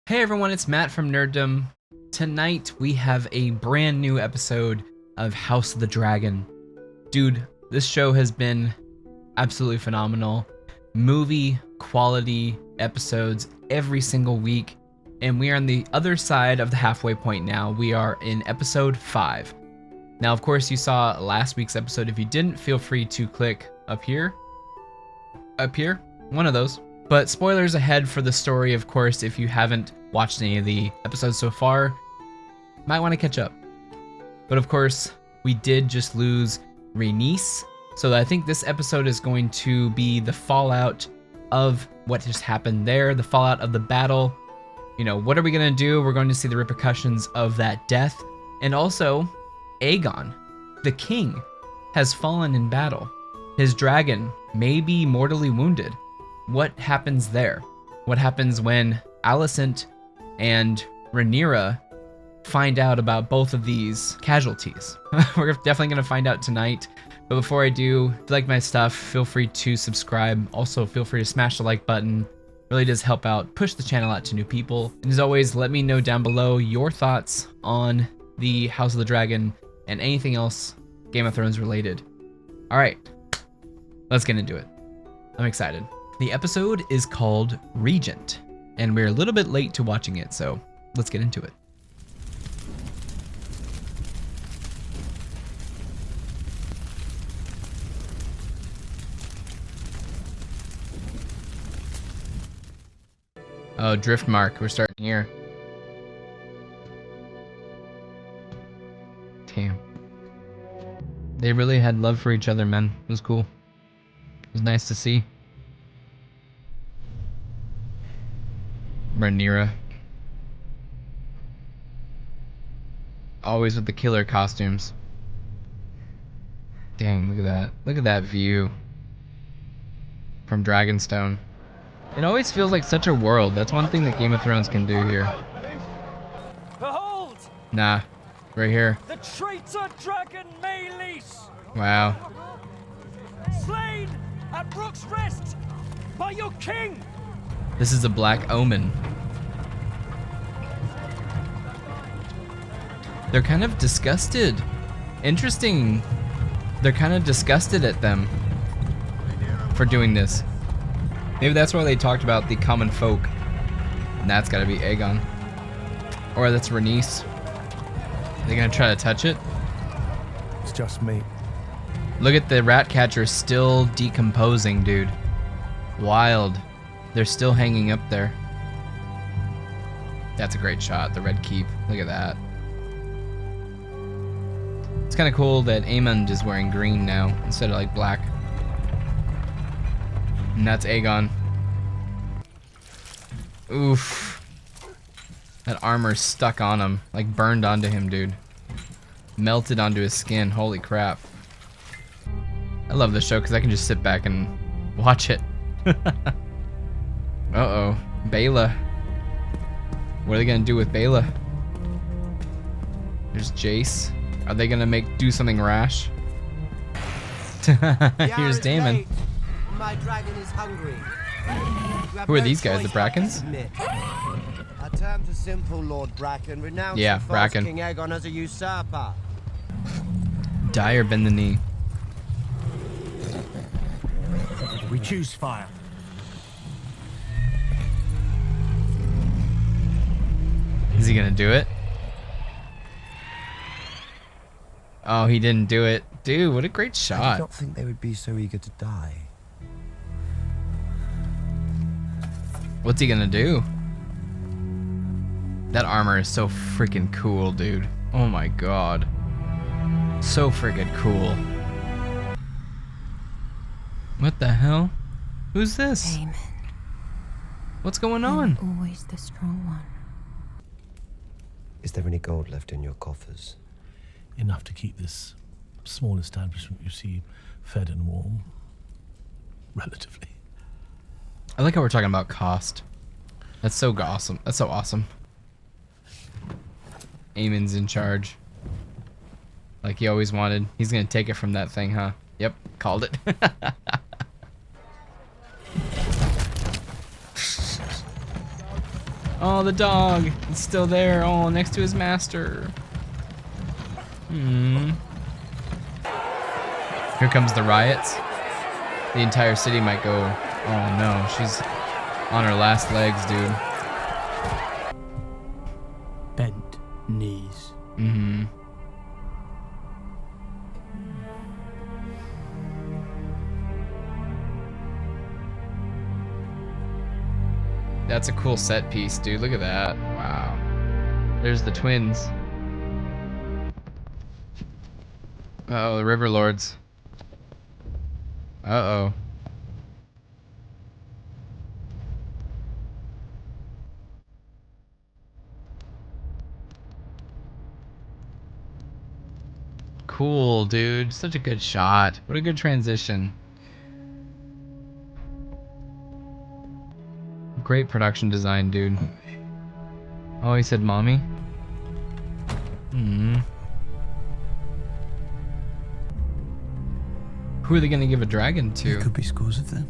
Hey everyone, it's Matt from Nerddom. Tonight we have a brand new episode of House of the Dragon. Dude, this show has been absolutely phenomenal. Movie quality episodes every single week, and we are on the other side of the halfway point now. We are in episode 5. Now, of course, you saw last week's episode. If you didn't, feel free to click up here, one of those. But spoilers ahead for the story, of course, if you haven't watched any of the episodes so far, might want to catch up. But of course, we did just lose Rhaenys, so I think this episode is going to be the fallout of what just happened there, the fallout of the battle. You know, what are we going to do? We're going to see the repercussions of that death. And also, Aegon, the king, has fallen in battle. His dragon may be mortally wounded. What happens there? What happens when Alicent and Rhaenyra find out about both of these casualties? We're definitely going to find out tonight. But before I do, if you like my stuff, feel free to subscribe. Also, feel free to smash the like button. It really does help out, push the channel out to new people. And as always, let me know down below your thoughts on the House of the Dragon and anything else Game of Thrones related. All right, let's get into it. I'm excited. The episode is called Regent, and we're a little bit late to watching it, so let's get into it. Oh, Driftmark, we're starting here. Damn. They really had love for each other, man. It was cool. It was nice to see. Rhaenyra. Always with the killer costumes. Dang, look at that. Look at that view from Dragonstone. It always feels like such a world. That's one thing that Game of Thrones can do here. Behold! Nah, right here. The traitor dragon Meleys! Wow. Slain at Rook's Rest by your king! This is a black omen. They're kind of disgusted. Interesting. They're kind of disgusted at them for doing this. Maybe that's why they talked about the common folk. And that's gotta be Aegon. Or that's Rhaenys. Are they gonna try to touch it? It's just me. Look at the rat catcher still decomposing, dude. Wild. They're still hanging up there. That's a great shot, the Red Keep. Look at that. It's kind of cool that Aemond is wearing green now instead of like black. And that's Aegon. Oof. That armor's stuck on him, like burned onto him, dude. Melted onto his skin, holy crap. I love this show because I can just sit back and watch it. Uh-oh, Baela. What are they gonna do with Baela? There's Jace. Are they gonna do something rash? Here's Daemon. My dragon is hungry. Who are these guys, the Brackens? A term to simple Lord Bracken, renounce Yeah, the false Bracken. King Aegon as a usurper. Die or bend the knee. We choose fire. Is he gonna do it? Oh, he didn't do it. Dude, what a great I did shot. not think they would be so eager to die. What's he gonna do? That armor is so freaking cool, dude. Oh my god. So freaking cool. What the hell? Who's this? Amen. What's going on? Always the strong one. Is there any gold left in your coffers? Enough to keep this small establishment you see fed and warm. Relatively. I like how we're talking about cost. That's so awesome. That's so awesome. Aemon's in charge. Like he always wanted. He's gonna take it from that thing, huh? Yep, called it. Oh, the dog. It's still there. Oh, next to his master. Hmm. Here comes the riots. The entire city might go, oh no, she's on her last legs, dude. Bent knees. Mm-hmm. That's a cool set piece, dude. Look at that. Wow. There's the twins. Uh-oh, the River Lords. Uh-oh. Cool, dude. Such a good shot. What a good transition. Great production design, dude. Oh, he said mommy? Hmm. Who are they gonna give a dragon to? There could be scores of them.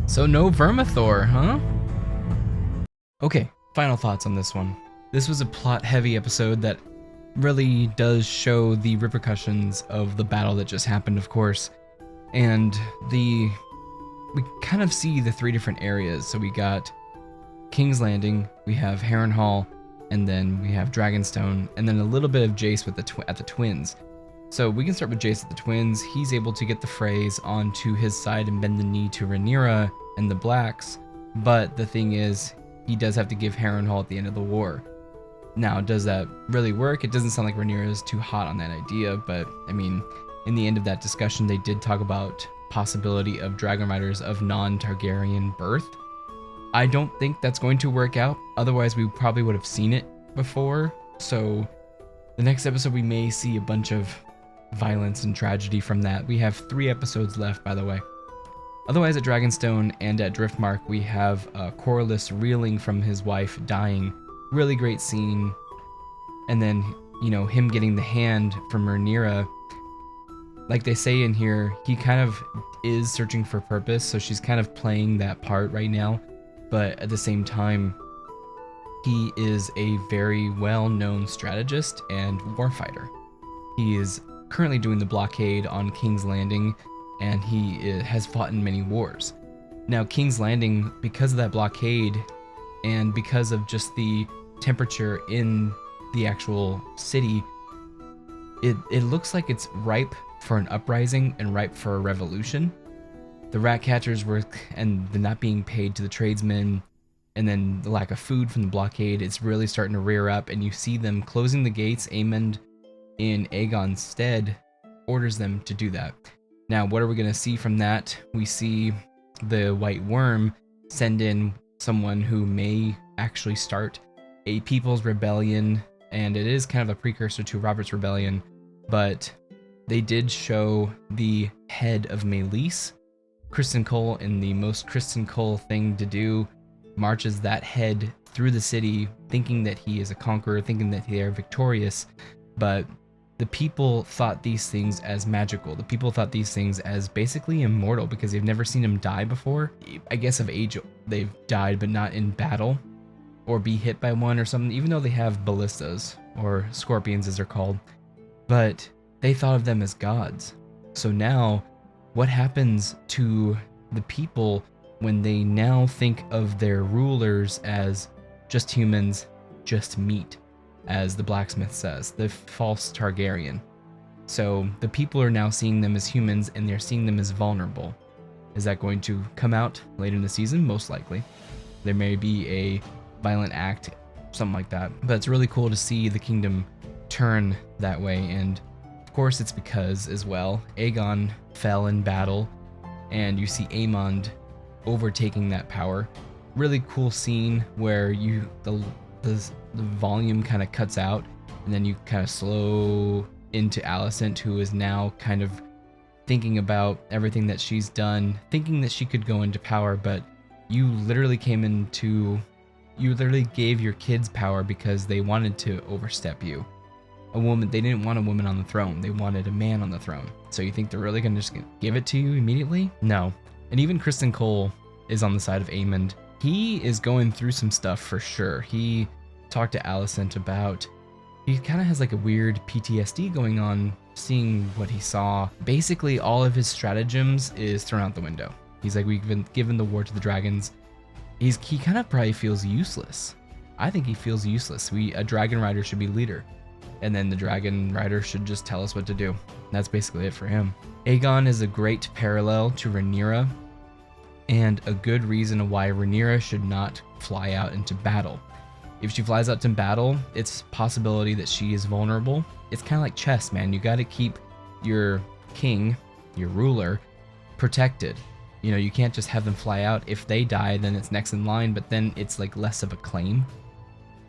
So no Vermithor, huh? Okay, final thoughts on this one. This was a plot-heavy episode that really does show the repercussions of the battle that just happened, of course. And we kind of see the three different areas. So we got King's Landing, we have Harrenhal, and then we have Dragonstone, and then a little bit of Jace with at the Twins. So we can start with Jace at the Twins. He's able to get the Freys onto his side and bend the knee to Rhaenyra and the Blacks, but the thing is, he does have to give Harrenhal at the end of the war. Now, does that really work? It doesn't sound like Rhaenyra is too hot on that idea, but I mean, in the end of that discussion, they did talk about possibility of dragon riders of non-Targaryen birth. I don't think that's going to work out. Otherwise, we probably would have seen it before. So the next episode, we may see a bunch of violence and tragedy from that. We have 3 episodes left, by the way. Otherwise, at Dragonstone and at Driftmark, we have Corlys reeling from his wife dying. Really great scene. And then, you know, him getting the hand from Rhaenyra. Like they say in here, he kind of is searching for purpose, so she's kind of playing that part right now. But at the same time, he is a very well-known strategist and warfighter. He is currently doing the blockade on King's Landing, and he has fought in many wars. Now, King's Landing, because of that blockade, and because of just the temperature in the actual city, it looks like it's ripe for an uprising and ripe for a revolution. The rat catchers and the not being paid to the tradesmen, and then the lack of food from the blockade, it's really starting to rear up, and you see them closing the gates. Aemond, in Aegon's stead, orders them to do that. Now, what are we going to see from that? We see the White Worm send in someone who may actually start a people's rebellion, and it is kind of a precursor to Robert's Rebellion, but they did show the head of Meleys. Kristen Cole, in the most Kristen Cole thing to do, marches that head through the city, thinking that he is a conqueror, thinking that they are victorious, but the people thought these things as magical. The people thought these things as basically immortal because they've never seen him die before. I guess of age they've died, but not in battle or be hit by one or something, even though they have ballistas, or scorpions as they're called. But they thought of them as gods. So now, what happens to the people when they now think of their rulers as just humans, just meat, as the blacksmith says, the false Targaryen? So the people are now seeing them as humans, and they're seeing them as vulnerable. Is that going to come out later in the season? Most likely. There may be a violent act, something like that. But it's really cool to see the kingdom turn that way, and of course it's because, as well, Aegon fell in battle, and you see Aemond overtaking that power. Really cool scene where the volume kind of cuts out, and then you kind of slow into Alicent, who is now kind of thinking about everything that she's done, thinking that she could go into power, but you literally gave your kids power because they wanted to overstep you. a woman. They didn't want a woman on the throne. They wanted a man on the throne. So you think they're really gonna just give it to you immediately? No. And even Kristen Cole is on the side of Aemond. He is going through some stuff for sure. He talked to Alicent about, he kind of has like a weird PTSD going on, seeing what he saw. Basically, all of his stratagems is thrown out the window. He's like, we've been given the war to the dragons. He kind of probably feels useless. I think he feels useless. A dragon rider should be leader, and then the dragon rider should just tell us what to do. And that's basically it for him. Aegon is a great parallel to Rhaenyra, and a good reason why Rhaenyra should not fly out into battle. If she flies out to battle, it's a possibility that she is vulnerable. It's kind of like chess, man. You got to keep your king, your ruler, protected. You know, you can't just have them fly out. If they die, then it's next in line, but then it's like less of a claim.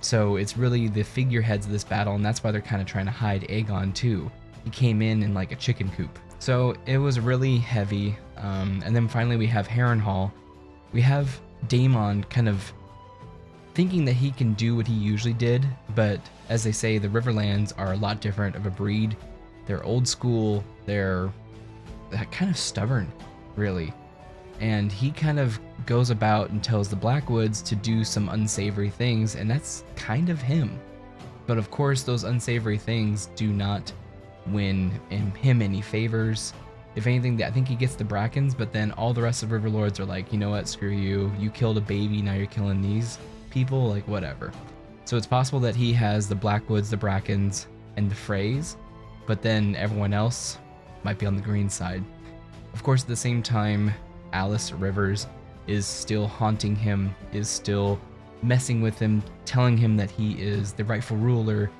So it's really the figureheads of this battle, and that's why they're kind of trying to hide Aegon too. He came in like a chicken coop. So it was really heavy. And then finally we have Harrenhal. We have Daemon kind of thinking that he can do what he usually did, but as they say, the Riverlands are a lot different of a breed. They're old school, they're kind of stubborn, really. And he kind of goes about and tells the Blackwoods to do some unsavory things, and that's kind of him. But of course, those unsavory things do not win him any favors. If anything, I think he gets the Brackens, but then all the rest of Riverlords are like, you know what, screw you. You killed a baby, now you're killing these people, like whatever. So it's possible that he has the Blackwoods, the Brackens, and the Freys, but then everyone else might be on the green side. Of course, at the same time, Alice Rivers is still haunting him, is still messing with him, telling him that he is the rightful ruler.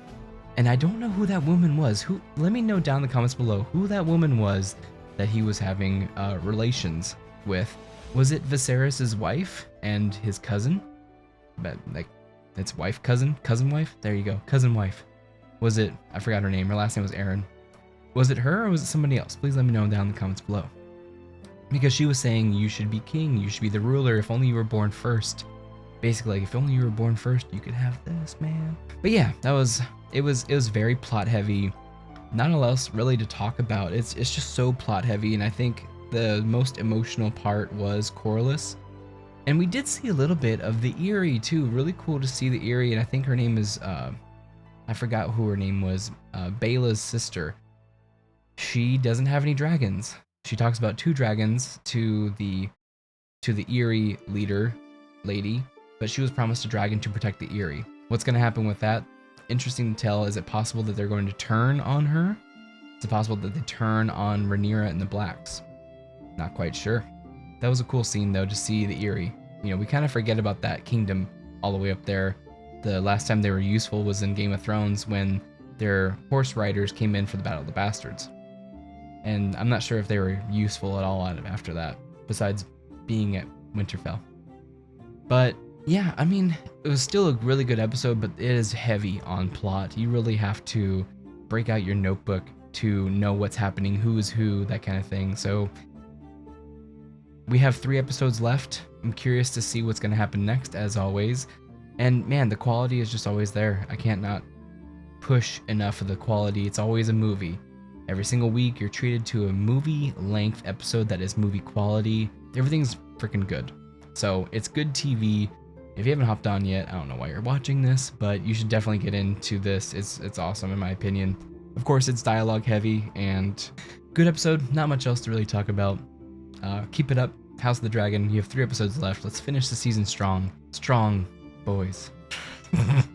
And I don't know who that woman was. Let me know down in the comments below who that woman was that he was having relations with. Was it Viserys' wife and his cousin? But like, it's wife, cousin wife? There you go, cousin wife. Was it, I forgot her name, her last name was Aaron. Was it her or was it somebody else? Please let me know down in the comments below. Because she was saying, you should be king, you should be the ruler, if only you were born first. Basically, like, if only you were born first, you could have this, man. But yeah, it was very plot heavy. Not a lot else really to talk about. It's just so plot heavy, and I think the most emotional part was Corlys. And we did see a little bit of the Eyrie too. Really cool to see the Eyrie, and I think her name is I forgot who her name was. Bela's sister. She doesn't have any dragons. She talks about 2 dragons to the Eyrie leader lady, but she was promised a dragon to protect the Eyrie. What's going to happen with that? Interesting to tell. Is it possible that they're going to turn on her? Is it possible that they turn on Rhaenyra and the Blacks? Not quite sure. That was a cool scene though, to see the Eyrie. You know, we kind of forget about that kingdom all the way up there. The last time they were useful was in Game of Thrones when their horse riders came in for the Battle of the Bastards. And I'm not sure if they were useful at all after that, besides being at Winterfell. But yeah, I mean, it was still a really good episode, but it is heavy on plot. You really have to break out your notebook to know what's happening, who is who, that kind of thing. So we have 3 episodes left. I'm curious to see what's going to happen next, as always. And man, the quality is just always there. I can't not push enough of the quality. It's always a movie. Every single week, you're treated to a movie-length episode that is movie quality. Everything's freaking good. So it's good TV. If you haven't hopped on yet, I don't know why you're watching this, but you should definitely get into this. It's awesome in my opinion. Of course, it's dialogue heavy and good episode. Not much else to really talk about. Keep it up. House of the Dragon. You have 3 episodes left. Let's finish the season strong. Strong, boys. If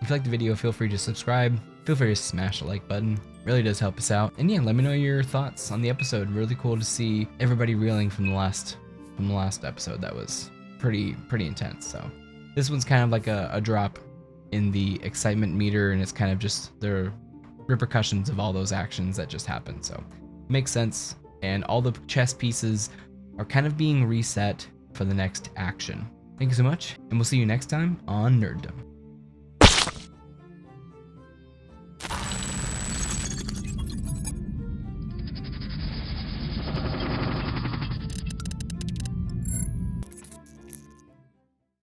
you liked the video, feel free to subscribe. Feel free to smash the like button. Really does help us out. And yeah, let me know your thoughts on the episode. Really cool to see everybody reeling from the last episode. That was pretty intense. So this one's kind of like a drop in the excitement meter, and it's kind of just the repercussions of all those actions that just happened. So makes sense. And all the chess pieces are kind of being reset for the next action. Thank you so much, and we'll see you next time on Nerddom.